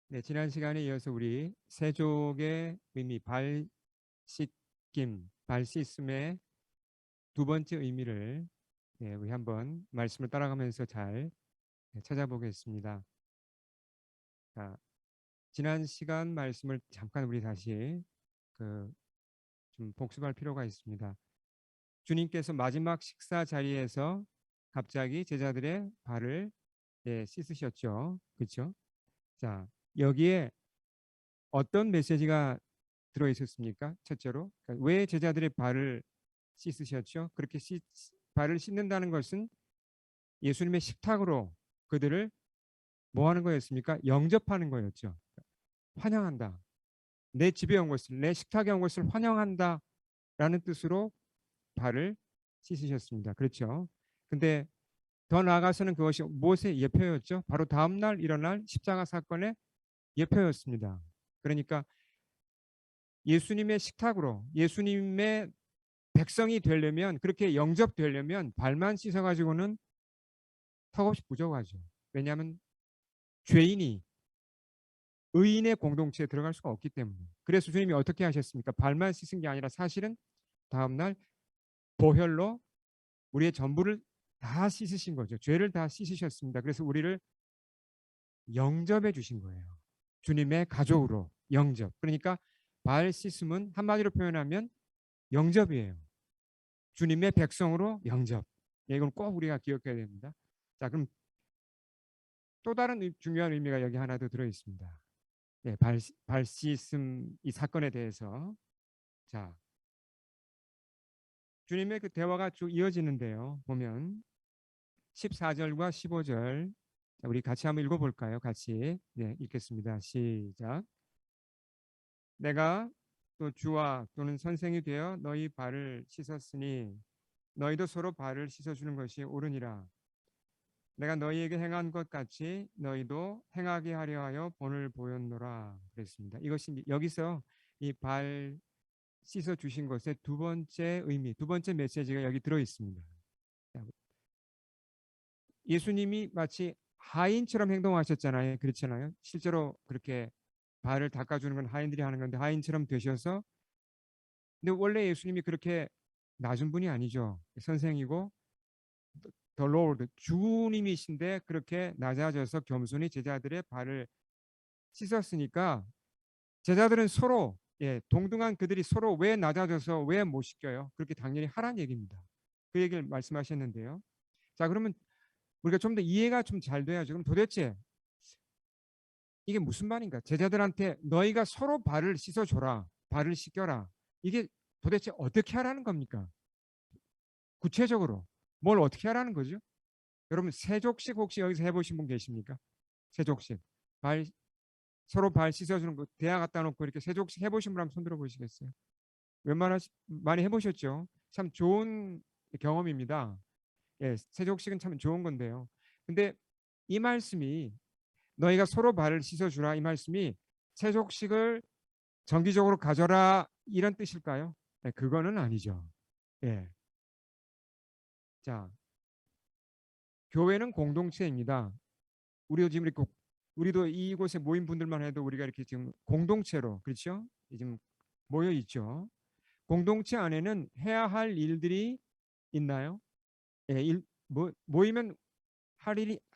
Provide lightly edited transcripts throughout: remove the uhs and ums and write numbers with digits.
네, 지난 시간에 이어서 우리 세족의 의미, 발 씻김, 발 씻음의 두 번째 의미를 우리 한번 말씀을 따라가면서 잘 찾아보겠습니다. 자, 지난 시간 말씀을 잠깐 우리 다시 그 좀 복습할 필요가 있습니다. 주님께서 마지막 식사 자리에서 갑자기 제자들의 발을 씻으셨죠. 그렇죠? 자, 여기에 어떤 메시지가 들어 있었습니까? 첫째로 그러니까 왜 제자들의 발을 씻으셨죠? 그렇게 발을 씻는다는 것은 예수님의 식탁으로 그들을 뭐 하는 거였습니까? 영접하는 거였죠. 환영한다. 내 집에 온 것을, 내 식탁에 온 것을 환영한다라는 뜻으로 발을 씻으셨습니다. 그렇죠? 근데 더 나아가서는 그것이 무엇의 예표였죠? 바로 다음날 일어날 십자가 사건의 예표였습니다. 그러니까 예수님의 식탁으로 예수님의 백성이 되려면, 그렇게 영접되려면 발만 씻어가지고는 턱없이 부족하죠. 왜냐하면 죄인이 의인의 공동체에 들어갈 수가 없기 때문에. 그래서 주님이 어떻게 하셨습니까? 발만 씻은 게 아니라 사실은 다음날 보혈로 우리의 전부를 다 씻으신 거죠. 죄를 다 씻으셨습니다. 그래서 우리를 영접해 주신 거예요. 주님의 가족으로 영접. 그러니까 발 씻음은 한마디로 표현하면 영접이에요. 주님의 백성으로 영접. 이건 꼭 우리가 기억해야 됩니다. 자, 그럼 또 다른 중요한 의미가 여기 하나 더 들어 있습니다. 네, 발 씻음 이 사건에 대해서. 자, 주님의 그 대화가 쭉 이어지는데요. 보면 14절과 15절. 자, 우리 같이 한번 읽어볼까요? 같이 읽겠습니다. 시작. 내가 또 주와 또는 선생이 되어 너희 발을 씻었으니 너희도 서로 발을 씻어주는 것이 옳으니라. 내가 너희에게 행한 것 같이 너희도 행하게 하려 하여 본을 보였노라 그랬습니다. 이것이 여기서 이 발 씻어 주신 것의 두 번째 의미, 두 번째 메시지가 여기 들어 있습니다. 예수님이 마치 하인처럼 행동하셨잖아요. 그렇잖아요. 실제로 그렇게 발을 닦아주는 건 하인들이 하는 건데 하인처럼 되셔서, 근데 원래 예수님이 그렇게 낮은 분이 아니죠. 선생이고 더 로드 주님이신데 그렇게 낮아져서 겸손히 제자들의 발을 씻었으니까 제자들은 서로 동등한 그들이 서로 왜 낮아져서 왜 못 씻겨요? 그렇게 당연히 하란 얘기입니다. 그 얘기를 말씀하셨는데요. 자, 그러면 우리가 좀 더 이해가 좀 잘 돼야죠. 그럼 도대체 이게 무슨 말인가? 제자들한테 너희가 서로 발을 씻어줘라, 발을 씻겨라. 이게 도대체 어떻게 하라는 겁니까? 구체적으로 뭘 어떻게 하라는 거죠? 여러분 세족식 혹시 여기서 해보신 분 계십니까? 세족식 발 서로 발 씻어주는 거 대야 갖다 놓고 이렇게 세족식 해보신 분 한번 손 들어 보시겠어요? 웬만한 많이 해보셨죠? 참 좋은 경험입니다. 세족식은 참 좋은 건데요. 근데 이 말씀이 너희가 서로 발을 씻어주라 이 말씀이 세족식을 정기적으로 가져라 이런 뜻일까요? 그거는 아니죠. 예. 자, 교회는 공동체입니다. 우리도 지금 이렇게 우리도 이곳에 모인 분들만 해도 우리가 이렇게 지금 공동체로 그렇죠? 지금 모여 있죠. 공동체 안에는 해야 할 일들이 있나요? 모이면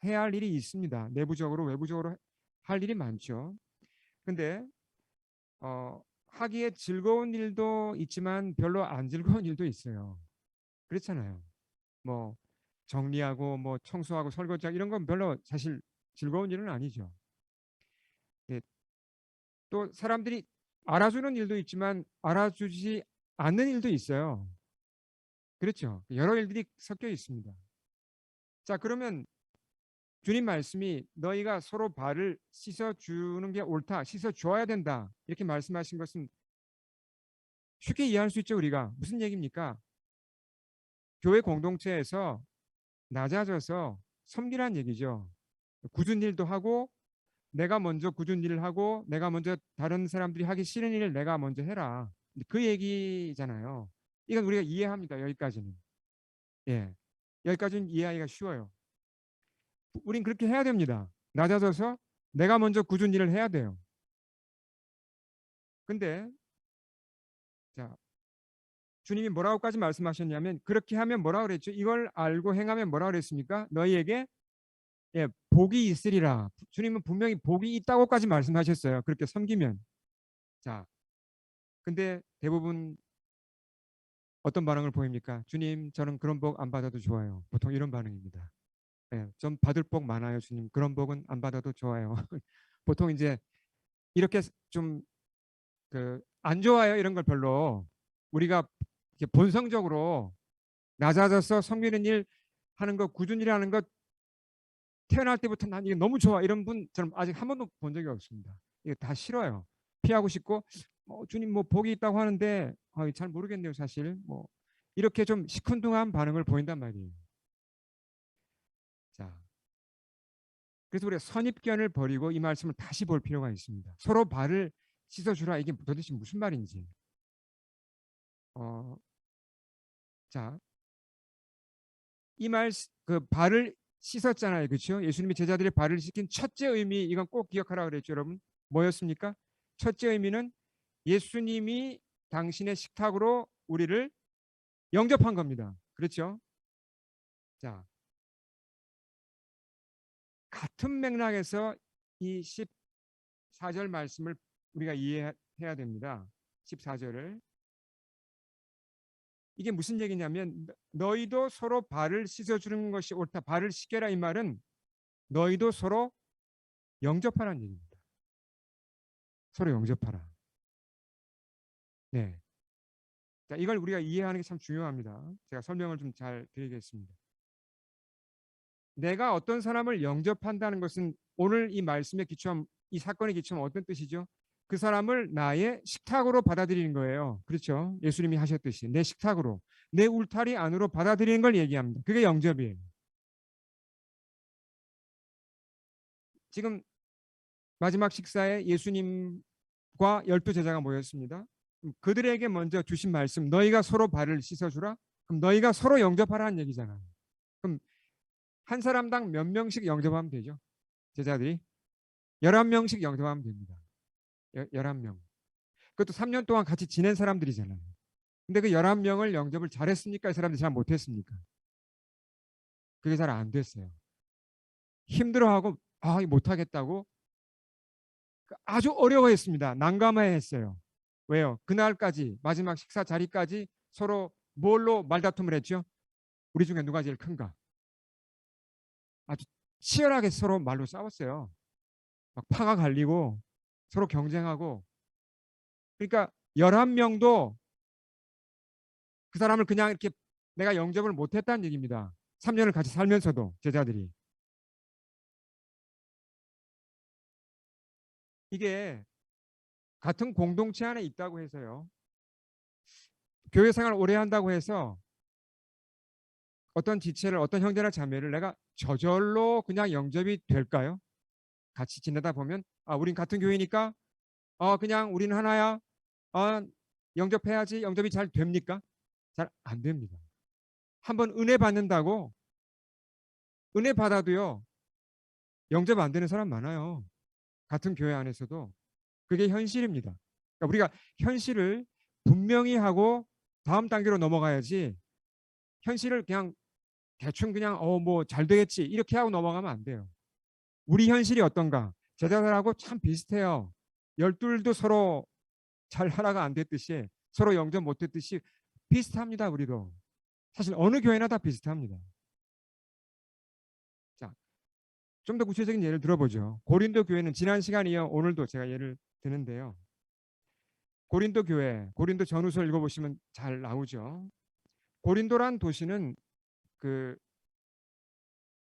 해야 할 일이 있습니다. 내부적으로 외부적으로 할 일이 많죠. 근데 하기에 즐거운 일도 있지만 별로 안 즐거운 일도 있어요. 그렇잖아요. 뭐 정리하고 뭐 청소하고 설거지하고 이런 건 별로 사실 즐거운 일은 아니죠. 네, 또 사람들이 알아주는 일도 있지만 알아주지 않는 일도 있어요. 그렇죠. 여러 일들이 섞여 있습니다. 자, 그러면 주님 말씀이 너희가 서로 발을 씻어 주는 게 옳다, 씻어 줘야 된다 이렇게 말씀하신 것은 쉽게 이해할 수 있죠. 우리가 무슨 얘기입니까? 교회 공동체에서 낮아져서 섬기란 얘기죠. 굳은 일도 하고 내가 먼저 굳은 일을 하고 내가 먼저 다른 사람들이 하기 싫은 일을 내가 먼저 해라. 그 얘기잖아요. 이건 우리가 이해합니다. 여기까지는. 예. 여기까지는 이해하기가 쉬워요. 우린 그렇게 해야 됩니다. 낮아져서 내가 먼저 굳은 일을 해야 돼요. 근데 자, 주님이 뭐라고까지 말씀하셨냐면 그렇게 하면 뭐라 그랬죠? 이걸 알고 행하면 뭐라 그랬습니까? 너희에게 예, 복이 있으리라. 주님은 분명히 복이 있다고까지 말씀하셨어요. 그렇게 섬기면. 자, 근데 대부분 어떤 반응을 보입니까? 주님, 저는 그런 복 안 받아도 좋아요. 보통 이런 반응입니다. 예, 좀 받을 복 많아요, 주님. 그런 복은 안 받아도 좋아요. 보통 이제 이렇게 좀 그 안 좋아요 이런 걸 별로 우리가 이렇게 본성적으로 낮아져서 섬기는 일 하는 거 꾸준히 하는 것 태어날 때부터 난 이게 너무 좋아 이런 분 저는 아직 한 번도 본 적이 없습니다. 이게 다 싫어요. 피하고 싶고 주님 뭐 복이 있다고 하는데 잘 모르겠네요 사실 뭐 이렇게 좀 시큰둥한 반응을 보인단 말이에요. 자, 그래서 우리가 선입견을 버리고 이 말씀을 다시 볼 필요가 있습니다. 서로 발을 씻어주라 이게 도대체 무슨 말인지. 어, 자, 이 말 그 발을 씻었잖아요, 그렇죠? 예수님이 제자들의 발을 씻긴 첫째 의미 이건 꼭 기억하라 그랬죠, 여러분. 뭐였습니까? 첫째 의미는 예수님이 당신의 식탁으로 우리를 영접한 겁니다. 그렇죠? 자, 같은 맥락에서 이 14절 말씀을 우리가 이해해야 됩니다. 14절을. 이게 무슨 얘기냐면 너희도 서로 발을 씻어주는 것이 옳다. 발을 씻게라 이 말은 너희도 서로 영접하라는 얘기입니다. 서로 영접하라. 네. 자, 이걸 우리가 이해하는 게 참 중요합니다. 제가 설명을 좀 잘 드리겠습니다. 내가 어떤 사람을 영접한다는 것은 오늘 이 말씀에 기초한 이 사건에 기초한 어떤 뜻이죠? 그 사람을 나의 식탁으로 받아들이는 거예요. 그렇죠? 예수님이 하셨듯이 내 식탁으로 내 울타리 안으로 받아들이는 걸 얘기합니다. 그게 영접이에요. 지금 마지막 식사에 예수님과 12제자가 모였습니다. 그들에게 먼저 주신 말씀 너희가 서로 발을 씻어주라. 그럼 너희가 서로 영접하라는 얘기잖아요. 그럼 한 사람당 몇 명씩 영접하면 되죠? 제자들이 11명씩 영접하면 됩니다. 11명. 그것도 3년 동안 같이 지낸 사람들이잖아요. 근데 그 11명을 영접을 잘했습니까? 이 사람들이 잘 못했습니까? 그게 잘 안 됐어요. 힘들어하고 못하겠다고 아주 어려워했습니다. 난감해했어요. 왜요? 그날까지 마지막 식사 자리까지 서로 뭘로 말다툼을 했죠? 우리 중에 누가 제일 큰가? 아주 치열하게 서로 말로 싸웠어요. 막 파가 갈리고 서로 경쟁하고 그러니까 11명도 그 사람을 그냥 이렇게 내가 영접을 못했다는 얘기입니다. 3년을 같이 살면서도 제자들이. 이게 같은 공동체 안에 있다고 해서요. 교회 생활 오래 한다고 해서 어떤 지체를 어떤 형제나 자매를 내가 저절로 그냥 영접이 될까요? 같이 지내다 보면 우린 같은 교회니까 그냥 우리는 하나야. 영접해야지. 영접이 잘 됩니까? 잘 안 됩니다. 한번 은혜 받는다고 은혜 받아도요. 영접 안 되는 사람 많아요. 같은 교회 안에서도. 그게 현실입니다. 그러니까 우리가 현실을 분명히 하고 다음 단계로 넘어가야지 현실을 그냥 대충 그냥 뭐 잘 되겠지 이렇게 하고 넘어가면 안 돼요. 우리 현실이 어떤가? 제자들하고 참 비슷해요. 열둘도 서로 잘 하나가 안 됐듯이 서로 영접 못 했듯이 비슷합니다. 우리도. 사실 어느 교회나 다 비슷합니다. 자, 좀 더 구체적인 예를 들어보죠. 고린도 교회는 지난 시간 이어 오늘도 제가 예를 드는데요. 고린도 교회, 고린도 전후서 읽어보시면 잘 나오죠. 고린도란 도시는 그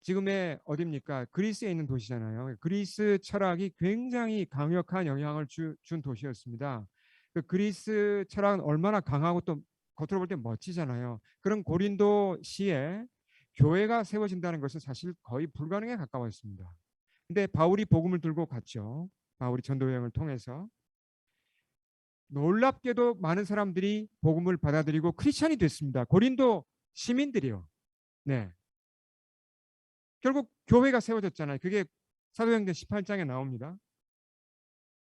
지금의 어딥니까? 그리스에 있는 도시잖아요. 그리스 철학이 굉장히 강력한 영향을 준 도시였습니다. 그 그리스 철학은 얼마나 강하고 또 겉으로 볼 때 멋지잖아요. 그런 고린도시에 교회가 세워진다는 것은 사실 거의 불가능에 가까웠습니다. 근데 바울이 복음을 들고 갔죠. 바울이 전도 여행을 통해서 놀랍게도 많은 사람들이 복음을 받아들이고 크리스천이 됐습니다. 고린도 시민들이요. 네. 결국 교회가 세워졌잖아요. 그게 사도행전 18장에 나옵니다.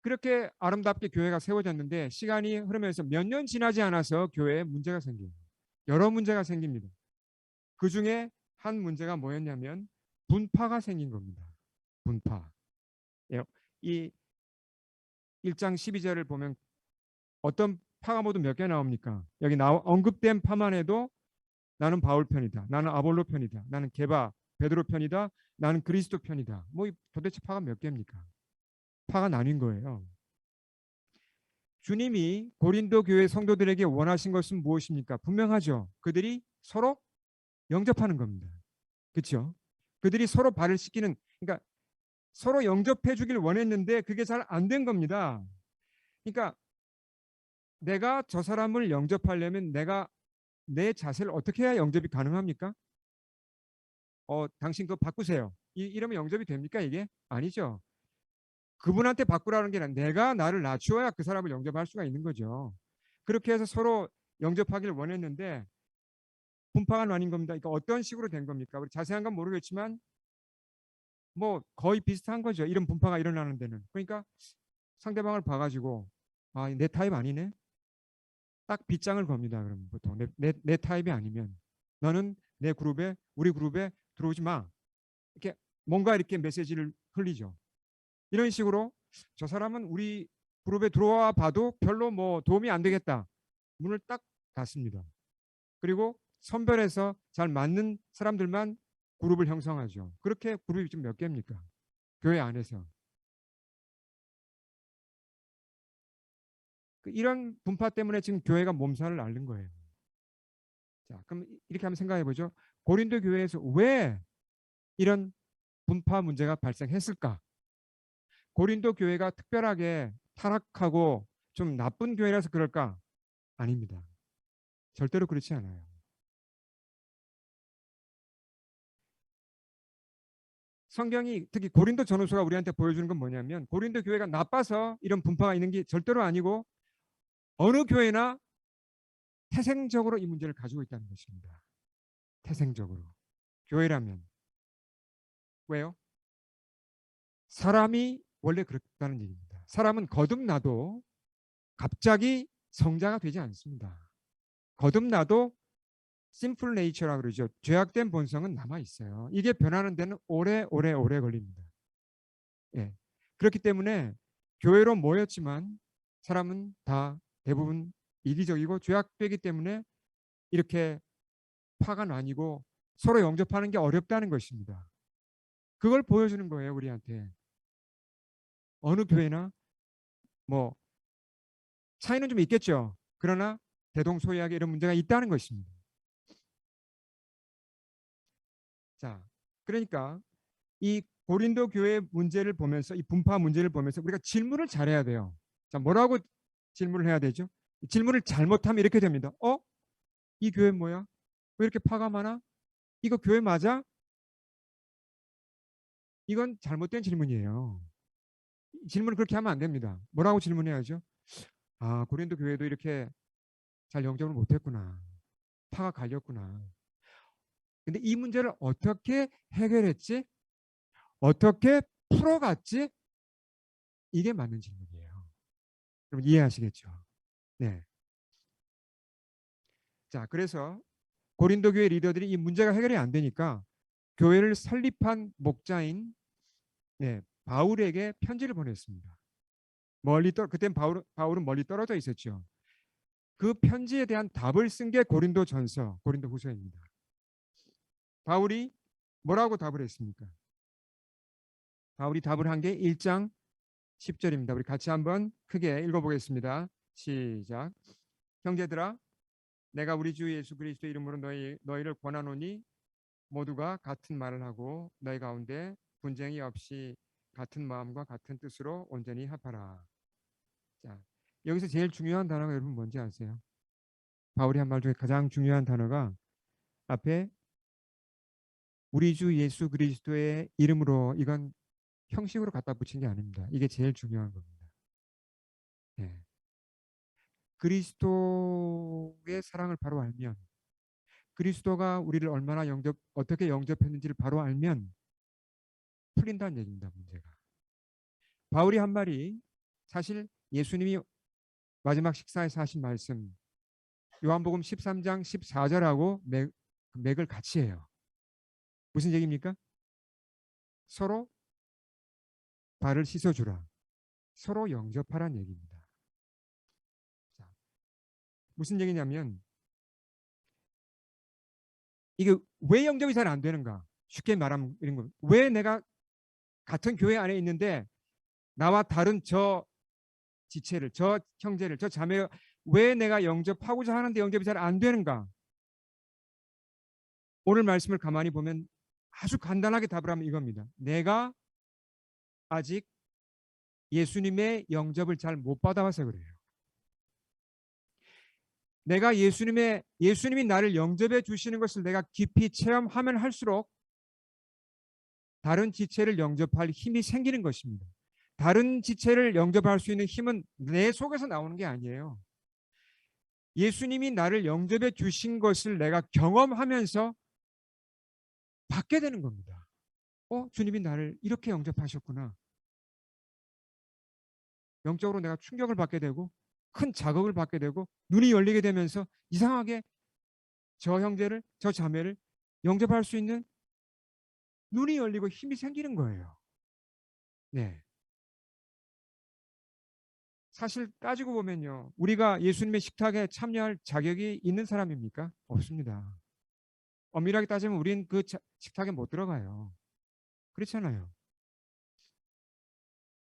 그렇게 아름답게 교회가 세워졌는데 시간이 흐르면서 몇 년 지나지 않아서 교회에 문제가 생겨요. 여러 문제가 생깁니다. 그 중에 한 문제가 뭐였냐면 분파가 생긴 겁니다. 분파. 예, 이 1장 12절을 보면 어떤 파가 모두 몇 개 나옵니까? 여기 언급된 파만 해도 나는 바울 편이다. 나는 아볼로 편이다. 나는 게바, 베드로 편이다. 나는 그리스도 편이다. 뭐 도대체 파가 몇 개입니까? 파가 나뉜 거예요. 주님이 고린도 교회 성도들에게 원하신 것은 무엇입니까? 분명하죠. 그들이 서로 영접하는 겁니다. 그렇죠? 그들이 서로 발을 씻기는, 그러니까 서로 영접해 주길 원했는데 그게 잘 안 된 겁니다. 그러니까 내가 저 사람을 영접하려면 내가 내 자세를 어떻게 해야 영접이 가능합니까? 당신 그거 바꾸세요. 이러면 영접이 됩니까 이게? 아니죠. 그분한테 바꾸라는 게 아니라 내가 나를 낮추어야 그 사람을 영접할 수가 있는 거죠. 그렇게 해서 서로 영접하기를 원했는데 분파가 나뉜 겁니다. 그러니까 어떤 식으로 된 겁니까? 우리 자세한 건 모르겠지만 뭐 거의 비슷한 거죠. 이런 분파가 일어나는 데는. 그러니까 상대방을 봐가지고 내 타입 아니네. 딱 빗장을 겁니다. 그러면 보통 내 타입이 아니면 너는 내 그룹에 우리 그룹에 들어오지 마. 이렇게 뭔가 이렇게 메시지를 흘리죠. 이런 식으로 저 사람은 우리 그룹에 들어와 봐도 별로 뭐 도움이 안 되겠다. 문을 딱 닫습니다. 그리고 선별해서 잘 맞는 사람들만 그룹을 형성하죠. 그렇게 그룹이 좀 몇 개입니까? 교회 안에서. 이런 분파 때문에 지금 교회가 몸살을 앓는 거예요. 자, 그럼 이렇게 한번 생각해 보죠. 고린도 교회에서 왜 이런 분파 문제가 발생했을까? 고린도 교회가 특별하게 타락하고 좀 나쁜 교회라서 그럴까? 아닙니다. 절대로 그렇지 않아요. 성경이 특히 고린도 전후서가 우리한테 보여주는 건 뭐냐면 고린도 교회가 나빠서 이런 분파가 있는 게 절대로 아니고 어느 교회나 태생적으로 이 문제를 가지고 있다는 것입니다. 태생적으로. 교회라면. 왜요? 사람이 원래 그렇다는 얘기입니다. 사람은 거듭나도 갑자기 성자가 되지 않습니다. 거듭나도 심플 네이처라고 그러죠. 죄악된 본성은 남아 있어요. 이게 변하는 데는 오래 걸립니다. 예. 그렇기 때문에 교회로 모였지만 사람은 다 대부분 이기적이고 죄악되기 때문에 이렇게 파가 나뉘고 서로 영접하는 게 어렵다는 것입니다. 그걸 보여주는 거예요, 우리한테. 어느 교회나 뭐 차이는 좀 있겠죠. 그러나 대동소이하게 이런 문제가 있다는 것입니다. 자, 그러니까 이 고린도 교회 문제를 보면서 이 분파 문제를 보면서 우리가 질문을 잘해야 돼요. 자, 뭐라고 질문을 해야 되죠? 질문을 잘못하면 이렇게 됩니다. 이 교회 뭐야? 왜 이렇게 파가 많아? 이거 교회 맞아? 이건 잘못된 질문이에요. 질문을 그렇게 하면 안 됩니다. 뭐라고 질문해야죠? 고린도 교회도 이렇게 잘 영접을 못했구나. 파가 갈렸구나. 근데 이 문제를 어떻게 해결했지? 어떻게 풀어갔지? 이게 맞는 질문이에요. 그럼 이해하시겠죠? 네. 자, 그래서 고린도 교회 리더들이 이 문제가 해결이 안 되니까 교회를 설립한 목자인 바울에게 편지를 보냈습니다. 그땐 바울은 멀리 떨어져 있었죠. 그 편지에 대한 답을 쓴 게 고린도전서, 고린도후서입니다. 바울이 뭐라고 답을 했습니까? 바울이 답을 한 게 1장 10절입니다. 우리 같이 한번 크게 읽어보겠습니다. 시작. 형제들아, 내가 우리 주 예수 그리스도 이름으로 너희를 권하노니 모두가 같은 말을 하고 너희 가운데 분쟁이 없이 같은 마음과 같은 뜻으로 온전히 합하라. 자, 여기서 제일 중요한 단어가 여러분 뭔지 아세요? 바울이 한 말 중에 가장 중요한 단어가 앞에 우리 주 예수 그리스도의 이름으로, 이건 형식으로 갖다 붙인 게 아닙니다. 이게 제일 중요한 겁니다. 네. 그리스도의 사랑을 바로 알면, 그리스도가 우리를 얼마나 어떻게 영접했는지를 바로 알면 풀린다는 얘기입니다. 문제가. 바울이 한 말이 사실 예수님이 마지막 식사에서 하신 말씀 요한복음 13장 14절하고 맥을 같이 해요. 무슨 얘기입니까? 서로 발을 씻어주라. 서로 영접하라는 얘기입니다. 자, 무슨 얘기냐면 이게 왜 영접이 잘 안 되는가? 쉽게 말하면 이런 거. 왜 내가 같은 교회 안에 있는데 나와 다른 저 지체를, 저 형제를, 저 자매를 왜 내가 영접하고자 하는데 영접이 잘 안 되는가? 오늘 말씀을 가만히 보면 아주 간단하게 답을 하면 이겁니다. 내가 아직 예수님의 영접을 잘 못 받아와서 그래요. 내가 예수님이 나를 영접해 주시는 것을 내가 깊이 체험하면 할수록 다른 지체를 영접할 힘이 생기는 것입니다. 다른 지체를 영접할 수 있는 힘은 내 속에서 나오는 게 아니에요. 예수님이 나를 영접해 주신 것을 내가 경험하면서 받게 되는 겁니다. 주님이 나를 이렇게 영접하셨구나. 영적으로 내가 충격을 받게 되고 큰 자극을 받게 되고 눈이 열리게 되면서 이상하게 저 형제를, 저 자매를 영접할 수 있는 눈이 열리고 힘이 생기는 거예요. 네. 사실 따지고 보면요. 우리가 예수님의 식탁에 참여할 자격이 있는 사람입니까? 없습니다. 엄밀하게 따지면 우린 그 식탁에 못 들어가요. 그렇잖아요.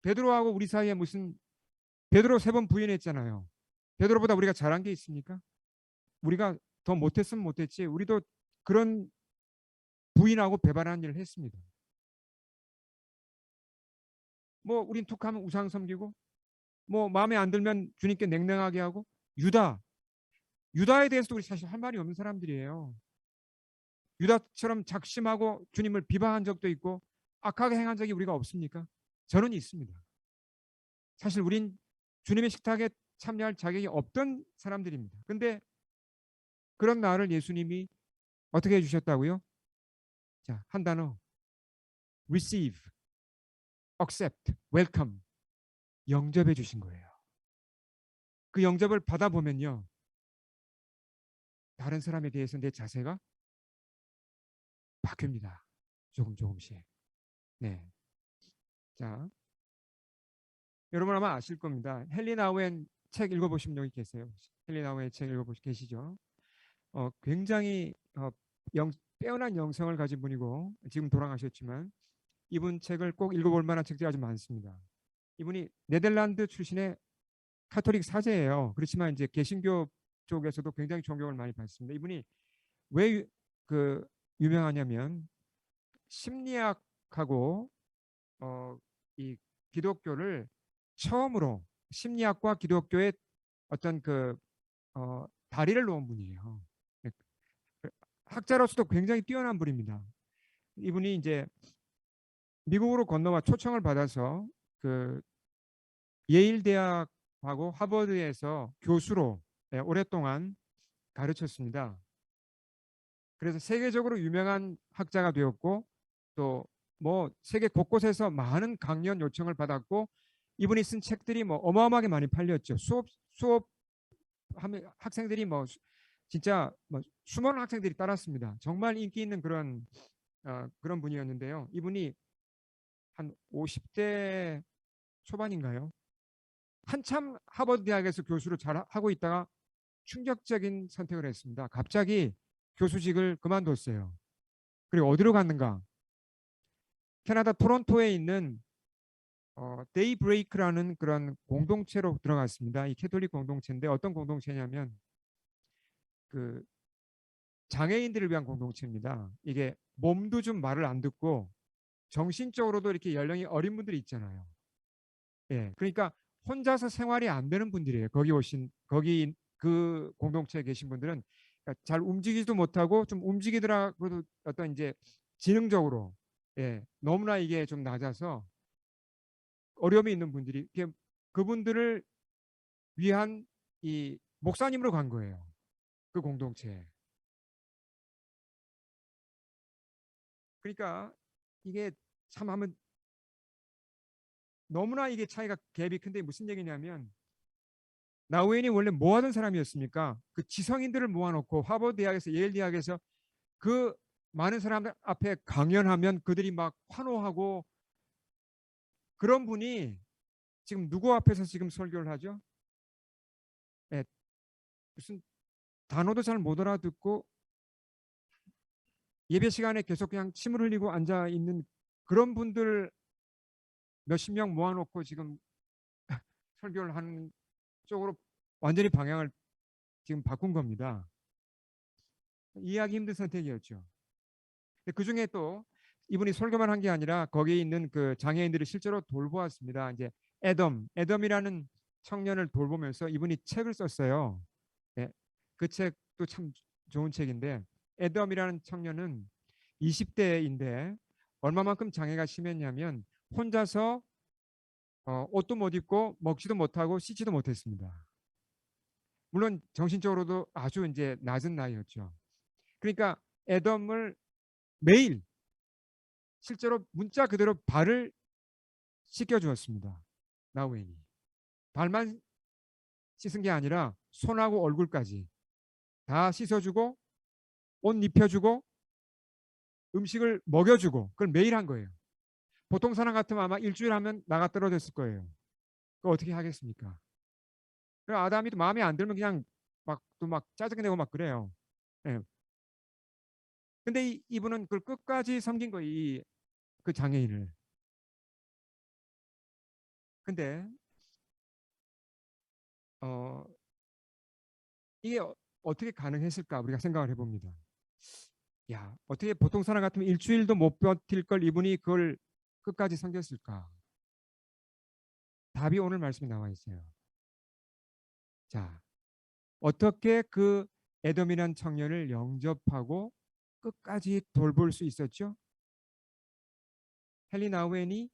베드로하고 우리 사이에 무슨 베드로 3번 부인했잖아요. 베드로보다 우리가 잘한 게 있습니까? 우리가 더 못했으면 못했지. 우리도 그런 부인하고 배반하는 일을 했습니다. 뭐 우린 툭하면 우상 섬기고 뭐 마음에 안 들면 주님께 냉랭하게 하고 유다에 대해서도 우리 사실 할 말이 없는 사람들이에요. 유다처럼 작심하고 주님을 비방한 적도 있고 악하게 행한 적이 우리가 없습니까? 저는 있습니다. 사실 우린 주님의 식탁에 참여할 자격이 없던 사람들입니다. 근데 그런 나를 예수님이 어떻게 해주셨다고요? 자, 한 단어. receive, accept, welcome. 영접해 주신 거예요. 그 영접을 받아보면요. 다른 사람에 대해서 내 자세가 바뀝니다. 조금씩. 네. 자, 여러분 아마 아실 겁니다. 헨리 나우엔 책 읽어보신 분이 계세요. 헨리 나우엔 책 읽어보시 계시죠? 굉장히 빼어난 영성을 가진 분이고 지금 돌아가셨지만 이분 책을 꼭 읽어볼 만한 책들이 아주 많습니다. 이분이 네덜란드 출신의 카톨릭 사제예요. 그렇지만 이제 개신교 쪽에서도 굉장히 존경을 많이 받습니다. 이분이 왜 그 유명하냐면 심리학하고 이 기독교를 처음으로 심리학과 기독교의 어떤 다리를 놓은 분이에요. 학자로서도 굉장히 뛰어난 분입니다. 이분이 이제 미국으로 건너와 초청을 받아서 그 예일 대학하고 하버드에서 교수로 오랫동안 가르쳤습니다. 그래서 세계적으로 유명한 학자가 되었고 또 뭐 세계 곳곳에서 많은 강연 요청을 받았고 이분이 쓴 책들이 뭐 어마어마하게 많이 팔렸죠. 수업 하면 학생들이 뭐 진짜 뭐 수많은 학생들이 따랐습니다. 정말 인기 있는 그런 분이었는데요. 이분이 한 50대 초반인가요? 한참 하버드 대학에서 교수를 잘 하고 있다가 충격적인 선택을 했습니다. 갑자기 교수직을 그만뒀어요. 그리고 어디로 갔는가? 캐나다 토론토에 있는 데이브레이크라는 그런 공동체로 들어갔습니다. 이 캐톨릭 공동체인데 어떤 공동체냐면 그 장애인들을 위한 공동체입니다. 이게 몸도 좀 말을 안 듣고 정신적으로도 이렇게 연령이 어린 분들이 있잖아요. 예, 그러니까 혼자서 생활이 안 되는 분들이에요. 거기 그 공동체에 계신 분들은 그러니까 잘 움직이지도 못하고 좀 움직이더라도 어떤 이제 지능적으로 너무나 이게 좀 낮아서 어려움이 있는 분들이 이렇게 그분들을 위한 이 목사님으로 간 거예요. 그 공동체에. 그러니까 이게 참 하면 너무나 이게 차이가 갭이 큰데 무슨 얘기냐면 나우엔이 원래 뭐 하던 사람이었습니까? 그 지성인들을 모아놓고 하버드 대학에서 예일 대학에서 그 많은 사람들 앞에 강연하면 그들이 막 환호하고 그런 분이 지금 누구 앞에서 지금 설교를 하죠? 네, 무슨 단어도 잘 못 알아듣고 예배 시간에 계속 그냥 침을 흘리고 앉아 있는 그런 분들 몇십 명 모아놓고 지금 설교를 하는 쪽으로 완전히 방향을 지금 바꾼 겁니다. 이해하기 힘든 선택이었죠. 그 중에 또 이분이 설교만 한 게 아니라 거기에 있는 그 장애인들을 실제로 돌보았습니다. 이제 애덤이라는 청년을 돌보면서 이분이 책을 썼어요. 네, 그 책도 참 좋은 책인데 애덤이라는 청년은 20대인데 얼마만큼 장애가 심했냐면 혼자서 옷도 못 입고 먹지도 못하고 씻지도 못했습니다. 물론 정신적으로도 아주 이제 낮은 나이였죠. 그러니까 애덤을 매일 실제로 문자 그대로 발을 씻겨주었습니다. 나우엔이. 발만 씻은 게 아니라 손하고 얼굴까지 다 씻어주고 옷 입혀주고 음식을 먹여주고 그걸 매일 한 거예요. 보통 사람 같으면 아마 일주일 하면 나가 떨어졌을 거예요. 그거 어떻게 하겠습니까? 아담이도 마음에 안 들면 그냥 막 또 막 짜증내고 막 그래요. 예. 근데 이분은 그걸 끝까지 섬긴 거예요. 그 장애인을. 근데 어, 이게 어떻게 가능했을까 우리가 생각을 해봅니다. 야, 어떻게 보통 사람 같으면 일주일도 못 버틸 걸 이분이 그걸 끝까지 섬겼을까? 답이 오늘 말씀에 나와 있어요. 자, 어떻게 그 에돔이란 청년을 영접하고 끝까지 돌볼 수 있었죠? 헨리 나우엔이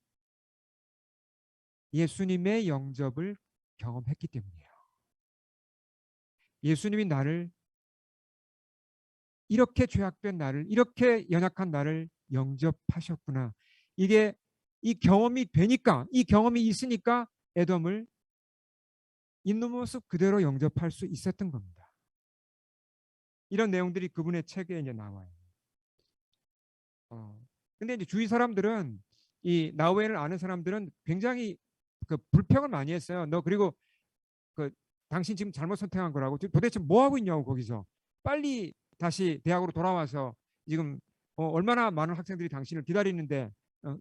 예수님의 영접을 경험했기 때문이에요. 예수님이 나를 이렇게 죄악된 나를 이렇게 연약한 나를 영접하셨구나. 이게 이 경험이 되니까 이 경험이 있으니까 에돔을 있는 모습 그대로 영접할 수 있었던 겁니다. 이런 내용들이 그분의 책에 이제 나와요. 근데 이제 주위 사람들은 이 나우엔을 아는 사람들은 굉장히 그 불평을 많이 했어요. 너 그리고 그 당신 지금 잘못 선택한 거라고 도대체 뭐 하고 있냐고 거기서 빨리 다시 대학으로 돌아와서 지금 얼마나 많은 학생들이 당신을 기다리는데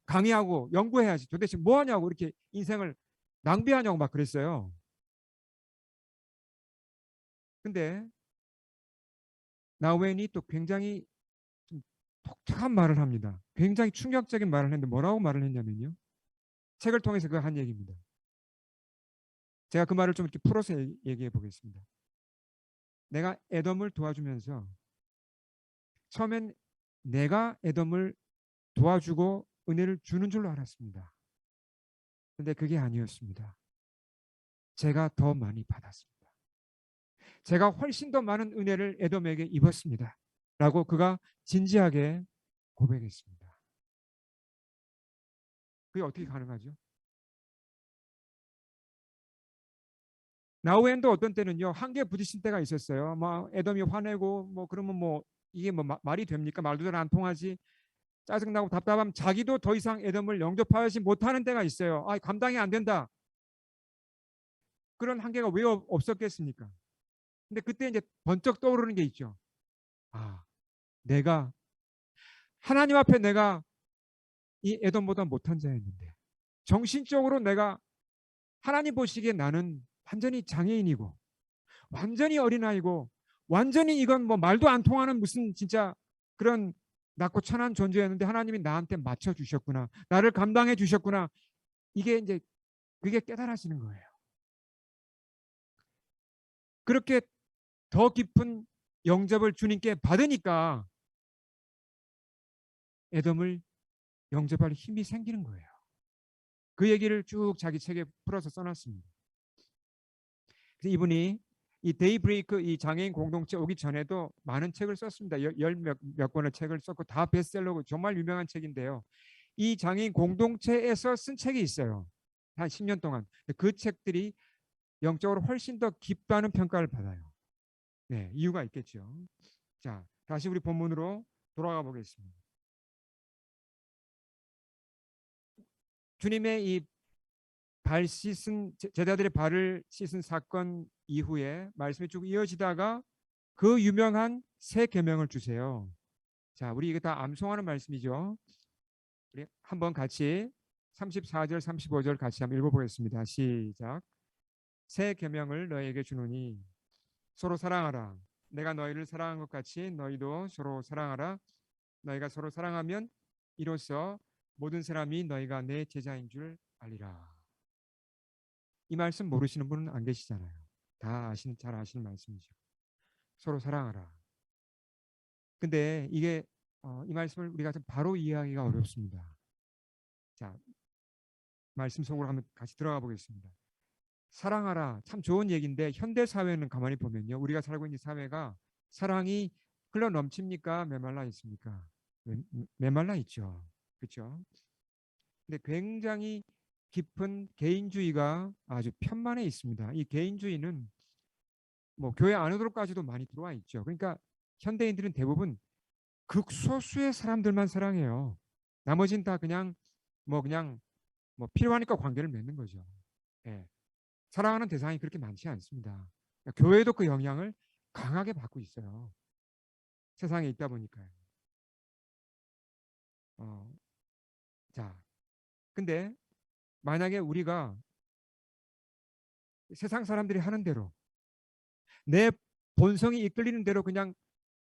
강의하고 연구해야지 도대체 뭐 하냐고 이렇게 인생을 낭비하냐고 막 그랬어요. 근데 나우엔이 또 굉장히 좀 독특한 말을 합니다. 굉장히 충격적인 말을 했는데 뭐라고 말을 했냐면요. 책을 통해서 그 한 얘기입니다. 제가 그 말을 좀 이렇게 풀어서 얘기해 보겠습니다. 내가 에덤을 도와주면서 처음엔 내가 에덤을 도와주고 은혜를 주는 줄로 알았습니다. 근데 그게 아니었습니다. 제가 더 많이 받았습니다. 제가 훨씬 더 많은 은혜를 에돔에게 입었습니다. 라고 그가 진지하게 고백했습니다. 그게 어떻게 가능하죠? 나우엔도 어떤 때는요 한계에 부딪힌 때가 있었어요. 뭐 에돔이 화내고 뭐 그러면 뭐 이게 뭐 말이 됩니까? 말도 잘 안 통하지. 짜증나고 답답하면 자기도 더 이상 에돔을 영접하지 못하는 때가 있어요. 아, 감당이 안 된다. 그런 한계가 왜 없었겠습니까? 근데 그때 이제 번쩍 떠오르는 게 있죠. 아, 내가 하나님 앞에 내가 이 에돔보다 못한 자였는데 정신적으로 내가 하나님 보시기에 나는 완전히 장애인이고 완전히 어린아이고 완전히 이건 뭐 말도 안 통하는 무슨 진짜 그런 낮고 천한 존재였는데 하나님이 나한테 맞춰 주셨구나. 나를 감당해 주셨구나. 이게 이제 그게 깨달아지는 거예요. 그렇게 더 깊은 영접을 주님께 받으니까 에돔을 영접할 힘이 생기는 거예요. 그 얘기를 쭉 자기 책에 풀어서 써놨습니다. 그래서 이분이 이 데이브레이크 이 장애인 공동체 오기 전에도 많은 책을 썼습니다. 몇 권의 책을 썼고 다 베스트셀러고 정말 유명한 책인데요. 이 장애인 공동체에서 쓴 책이 있어요. 한 10년 동안. 그 책들이 영적으로 훨씬 더 깊다는 평가를 받아요. 네, 이유가 있겠죠. 자, 다시 우리 본문으로 돌아가 보겠습니다. 주님의 이 발 씻은 제자들의 발을 씻은 사건 이후에 말씀이 쭉 이어지다가 그 유명한 새 계명을 주세요. 자, 우리 이게 다 암송하는 말씀이죠. 우리 한번 같이 34절, 35절 같이 한번 읽어보겠습니다. 시작. 새 계명을 너희에게 주노니 서로 사랑하라. 내가 너희를 사랑한 것 같이 너희도 서로 사랑하라. 너희가 서로 사랑하면 이로써 모든 사람이 너희가 내 제자인 줄 알리라. 이 말씀 모르시는 분은 안 계시잖아요. 다 잘 아시는 말씀이죠. 서로 사랑하라. 근데 이게 이 말씀을 우리가 좀 바로 이해하기가 어렵습니다. 자, 말씀 속으로 한번 같이 들어가 보겠습니다. 사랑하라 참 좋은 얘기인데 현대 사회는 가만히 보면요, 우리가 살고 있는 사회가 사랑이 흘러 넘칩니까 메말라 있습니까? 메말라 있죠. 그렇죠? 근데 굉장히 깊은 개인주의가 아주 편만해 있습니다. 이 개인주의는 뭐 교회 안으로까지도 많이 들어와 있죠. 그러니까 현대인들은 대부분 극소수의 사람들만 사랑해요. 나머지는 다 그냥 뭐 필요하니까 관계를 맺는 거죠. 예. 사랑하는 대상이 그렇게 많지 않습니다. 교회도 그 영향을 강하게 받고 있어요. 세상에 있다 보니까요. 어, 자, 근데 만약에 우리가 세상 사람들이 하는 대로 내 본성이 이끌리는 대로 그냥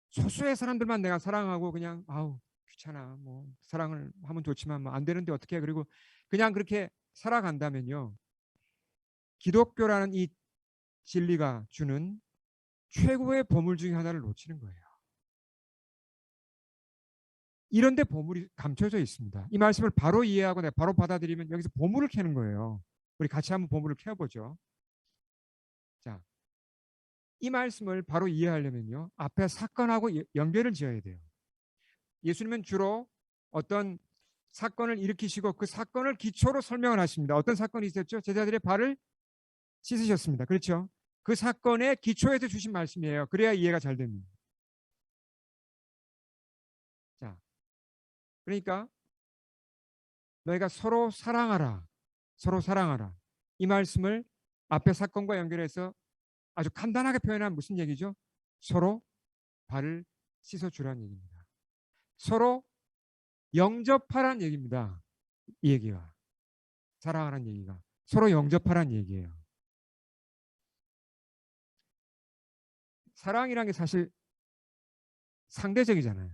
소수의 사람들만 내가 사랑하고 그냥 아우 귀찮아 뭐 사랑을 하면 좋지만 뭐 안 되는데 어떻게 해. 그리고 그냥 그렇게 살아간다면요, 기독교라는 이 진리가 주는 최고의 보물 중에 하나를 놓치는 거예요. 이런데 보물이 감춰져 있습니다. 이 말씀을 바로 이해하고 내가 바로 받아들이면 여기서 보물을 캐는 거예요. 우리 같이 한번 보물을 캐보죠. 자, 이 말씀을 바로 이해하려면요, 앞에 사건하고 연결을 지어야 돼요. 예수님은 주로 어떤 사건을 일으키시고 그 사건을 기초로 설명을 하십니다. 어떤 사건이 있었죠? 제자들의 발을 씻으셨습니다. 그렇죠? 그 사건의 기초에서 주신 말씀이에요. 그래야 이해가 잘 됩니다. 자, 그러니까 너희가 서로 사랑하라. 서로 사랑하라. 이 말씀을 앞에 사건과 연결해서 아주 간단하게 표현하면 무슨 얘기죠? 서로 발을 씻어주라는 얘기입니다. 서로 영접하라는 얘기입니다. 이 얘기가. 사랑하라는 얘기가. 서로 영접하라는 얘기예요. 사랑이라는 게 사실 상대적이잖아요.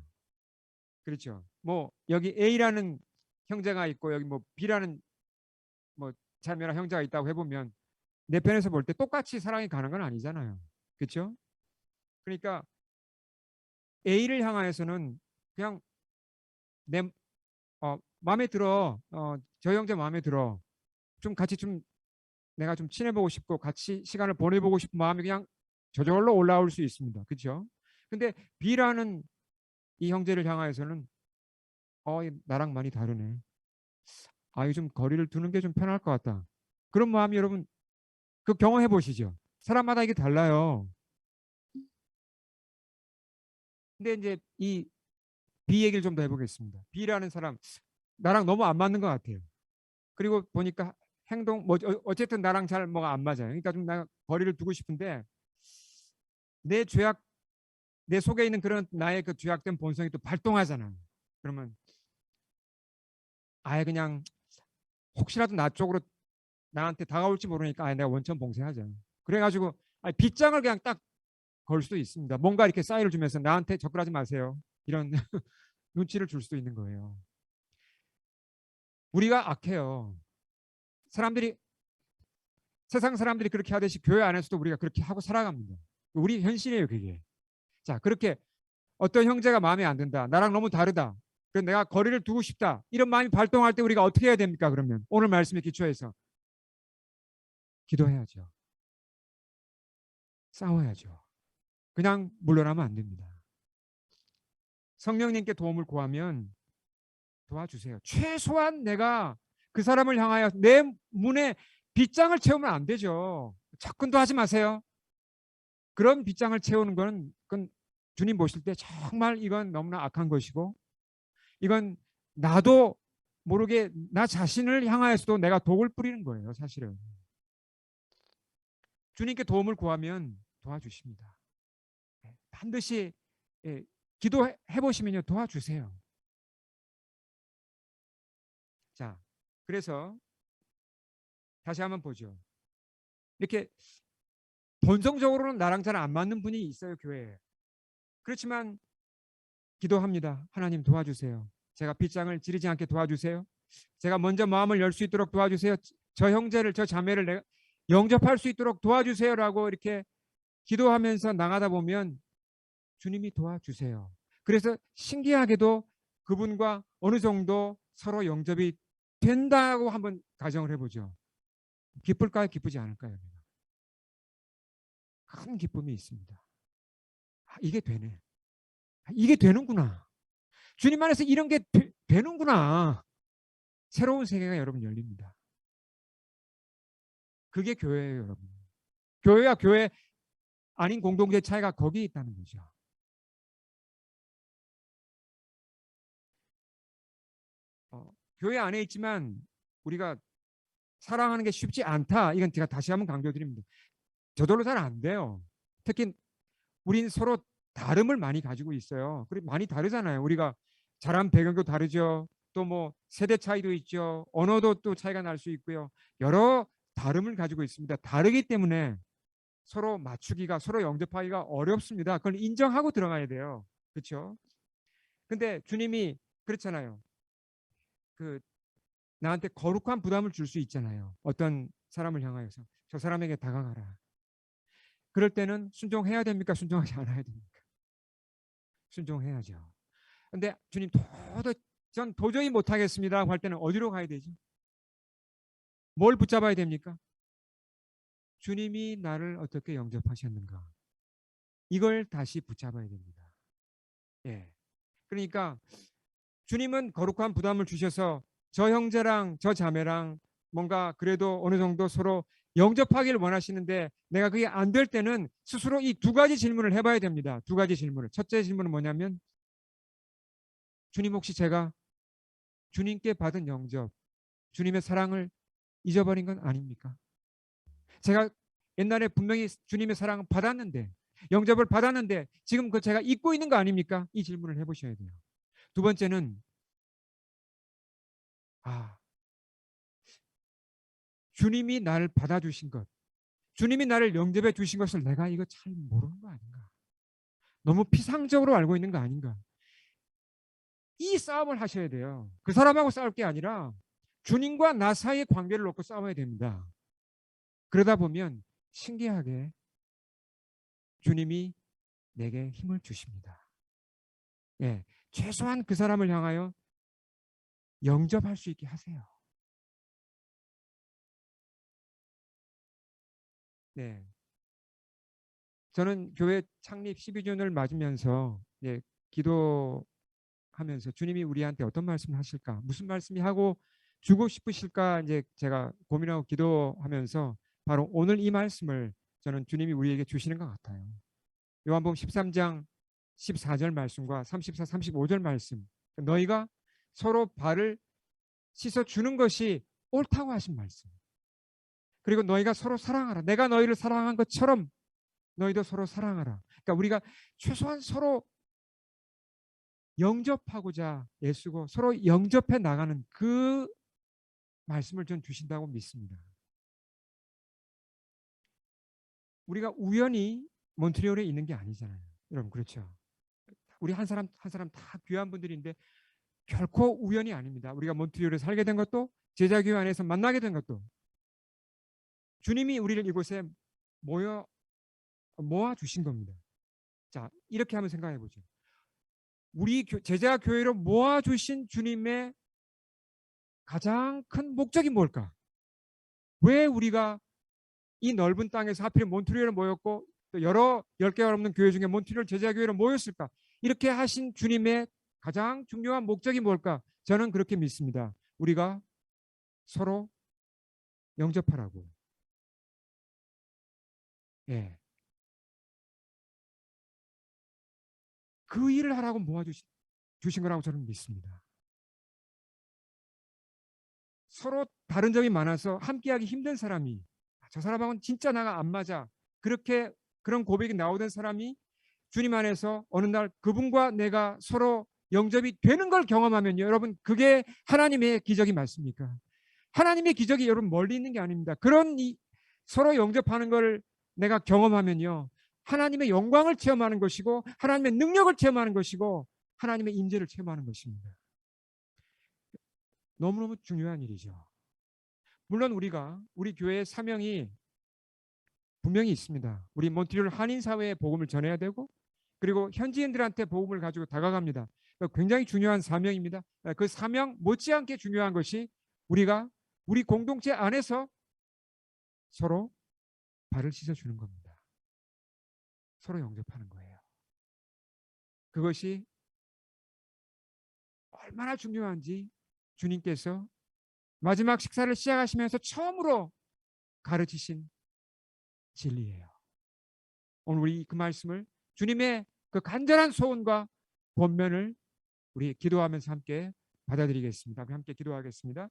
그렇죠. 뭐 여기 A라는 형제가 있고 여기 뭐 B라는 뭐 자매나 형제가 있다고 해보면 내 편에서 볼 때 똑같이 사랑이 가는 건 아니잖아요. 그렇죠? 그러니까 A를 향하여서는 그냥 내 마음에 들어. 저 형제 마음에 들어. 좀 같이 좀 내가 좀 친해보고 싶고 같이 시간을 보내보고 싶은 마음이 그냥 저절로 올라올 수 있습니다. 그렇죠? 근데 B라는 이 형제를 향하여서는 나랑 많이 다르네. 요즘 거리를 두는 게 좀 편할 것 같다. 그런 마음이 여러분 그 경험해 보시죠. 사람마다 이게 달라요. 근데 이제 이 B 얘기를 좀 더 해보겠습니다. B라는 사람 나랑 너무 안 맞는 것 같아요. 그리고 보니까 행동 뭐 어쨌든 나랑 잘 뭐가 안 맞아요. 그러니까 좀 내가 거리를 두고 싶은데 내 죄악 내 속에 있는 그런 나의 그 죄악된 본성이 또 발동하잖아요. 그러면 아예 그냥 혹시라도 나 쪽으로 나한테 다가올지 모르니까 내가 원천 봉쇄하자. 그래가지고 빗장을 그냥 딱 걸 수도 있습니다. 뭔가 이렇게 사인을 주면서 나한테 접근하지 마세요. 이런 눈치를 줄 수도 있는 거예요. 우리가 악해요. 사람들이 세상 사람들이 그렇게 하듯이 교회 안에서도 우리가 그렇게 하고 살아갑니다. 우리 현실이에요, 그게. 자, 그렇게 어떤 형제가 마음에 안 든다. 나랑 너무 다르다. 그래서 내가 거리를 두고 싶다. 이런 마음이 발동할 때 우리가 어떻게 해야 됩니까? 그러면 오늘 말씀에 기초해서 기도해야죠. 싸워야죠. 그냥 물러나면 안 됩니다. 성령님께 도움을 구하면 도와주세요. 최소한 내가 그 사람을 향하여 내 문에 빗장을 채우면 안 되죠. 접근도 하지 마세요. 그런 빗장을 채우는 건 그건 주님 보실 때 정말 이건 너무나 악한 것이고, 이건 나도 모르게 나 자신을 향하여서도 내가 독을 뿌리는 거예요. 사실은 주님께 도움을 구하면 도와주십니다. 반드시 기도해 보시면요, 도와주세요. 자, 그래서 다시 한번 보죠. 이렇게 본성적으로는 나랑 잘 안 맞는 분이 있어요, 교회에. 그렇지만 기도합니다. 하나님 도와주세요. 제가 빗장을 지르지 않게 도와주세요. 제가 먼저 마음을 열 수 있도록 도와주세요. 저 형제를, 저 자매를 내가 영접할 수 있도록 도와주세요라고 이렇게 기도하면서 나가다 보면 주님이 도와주세요. 그래서 신기하게도 그분과 어느 정도 서로 영접이 된다고 한번 가정을 해보죠. 기쁠까요? 기쁘지 않을까요? 큰 기쁨이 있습니다. 이게 되네. 이게 되는구나. 주님 안에서 이런 게 되는구나. 새로운 세계가 여러분 열립니다. 그게 교회예요, 여러분. 교회와 교회 아닌 공동체 차이가 거기에 있다는 거죠. 교회 안에 있지만 우리가 사랑하는 게 쉽지 않다. 이건 제가 다시 한번 강조드립니다. 저절로 잘 안 돼요. 특히 우린 서로 다름을 많이 가지고 있어요. 그리고 많이 다르잖아요. 우리가 자란 배경도 다르죠. 또 뭐 세대 차이도 있죠. 언어도 또 차이가 날 수 있고요. 여러 다름을 가지고 있습니다. 다르기 때문에 서로 맞추기가, 서로 영접하기가 어렵습니다. 그걸 인정하고 들어가야 돼요. 그렇죠? 근데 주님이 그렇잖아요. 그 나한테 거룩한 부담을 줄 수 있잖아요. 어떤 사람을 향하여서 저 사람에게 다가가라. 그럴 때는 순종해야 됩니까? 순종하지 않아야 됩니까? 순종해야죠. 근데 주님 전 도저히 못하겠습니다 할 때는 어디로 가야 되죠? 뭘 붙잡아야 됩니까? 주님이 나를 어떻게 영접하셨는가? 이걸 다시 붙잡아야 됩니다. 예. 그러니까 주님은 거룩한 부담을 주셔서 저 형제랑 저 자매랑 뭔가 그래도 어느 정도 서로 영접하기를 원하시는데 내가 그게 안 될 때는 스스로 이 두 가지 질문을 해봐야 됩니다. 두 가지 질문을. 첫째 질문은 뭐냐면 주님 혹시 제가 주님께 받은 영접, 주님의 사랑을 잊어버린 건 아닙니까? 제가 옛날에 분명히 주님의 사랑을 받았는데 영접을 받았는데 지금 그 제가 잊고 있는 거 아닙니까? 이 질문을 해보셔야 돼요. 두 번째는 주님이 나를 받아주신 것, 주님이 나를 영접해 주신 것을 내가 이거 잘 모르는 거 아닌가? 너무 피상적으로 알고 있는 거 아닌가? 이 싸움을 하셔야 돼요. 그 사람하고 싸울 게 아니라 주님과 나 사이의 관계를 놓고 싸워야 됩니다. 그러다 보면 신기하게 주님이 내게 힘을 주십니다. 예, 최소한 그 사람을 향하여 영접할 수 있게 하세요. 네, 저는 교회 창립 12주년을 맞으면서 기도하면서 주님이 우리한테 어떤 말씀을 하실까, 무슨 말씀이 하고 주고 싶으실까 이제 제가 고민하고 기도하면서 바로 오늘 이 말씀을 저는 주님이 우리에게 주시는 것 같아요. 요한복음 13장 14절 말씀과 34, 35절 말씀. 너희가 서로 발을 씻어 주는 것이 옳다고 하신 말씀. 그리고 너희가 서로 사랑하라. 내가 너희를 사랑한 것처럼 너희도 서로 사랑하라. 그러니까 우리가 최소한 서로 영접하고자 애쓰고 서로 영접해 나가는 그 말씀을 전 주신다고 믿습니다. 우리가 우연히 몬트리올에 있는 게 아니잖아요. 여러분 그렇죠? 우리 한 사람 한 사람 다 귀한 분들인데 결코 우연이 아닙니다. 우리가 몬트리올에 살게 된 것도 제자교회 안에서 만나게 된 것도 주님이 우리를 이곳에 모아 주신 겁니다. 자, 이렇게 한번 생각해 보죠. 우리 제자 교회로 모아 주신 주님의 가장 큰 목적이 뭘까? 왜 우리가 이 넓은 땅에서 하필 몬트리올에 모였고 또 여러 10개가 넘는 교회 중에 몬트리올 제자 교회로 모였을까? 이렇게 하신 주님의 가장 중요한 목적이 뭘까? 저는 그렇게 믿습니다. 우리가 서로 영접하라고. 예. 그 일을 하라고 주신 거라고 저는 믿습니다. 서로 다른 점이 많아서 함께하기 힘든 사람이, 저 사람하고는 진짜 나가 안 맞아, 그렇게 그런 고백이 나오던 사람이 주님 안에서 어느 날 그분과 내가 서로 영접이 되는 걸 경험하면요, 여러분, 그게 하나님의 기적이 맞습니까? 하나님의 기적이 여러분 멀리 있는 게 아닙니다. 그런 서로 영접하는 걸 내가 경험하면요, 하나님의 영광을 체험하는 것이고 하나님의 능력을 체험하는 것이고 하나님의 임재를 체험하는 것입니다. 너무너무 중요한 일이죠. 물론 우리 교회의 사명이 분명히 있습니다. 우리 몬트리올 한인사회에 복음을 전해야 되고, 그리고 현지인들한테 복음을 가지고 다가갑니다. 굉장히 중요한 사명입니다. 그 사명 못지않게 중요한 것이 우리가 우리 공동체 안에서 서로 발을 씻어주는 겁니다. 서로 영접하는 거예요. 그것이 얼마나 중요한지 주님께서 마지막 식사를 시작하시면서 처음으로 가르치신 진리예요. 오늘 우리 그 말씀을, 주님의 그 간절한 소원과 권면을 우리 기도하면서 함께 받아들이겠습니다. 함께 기도하겠습니다.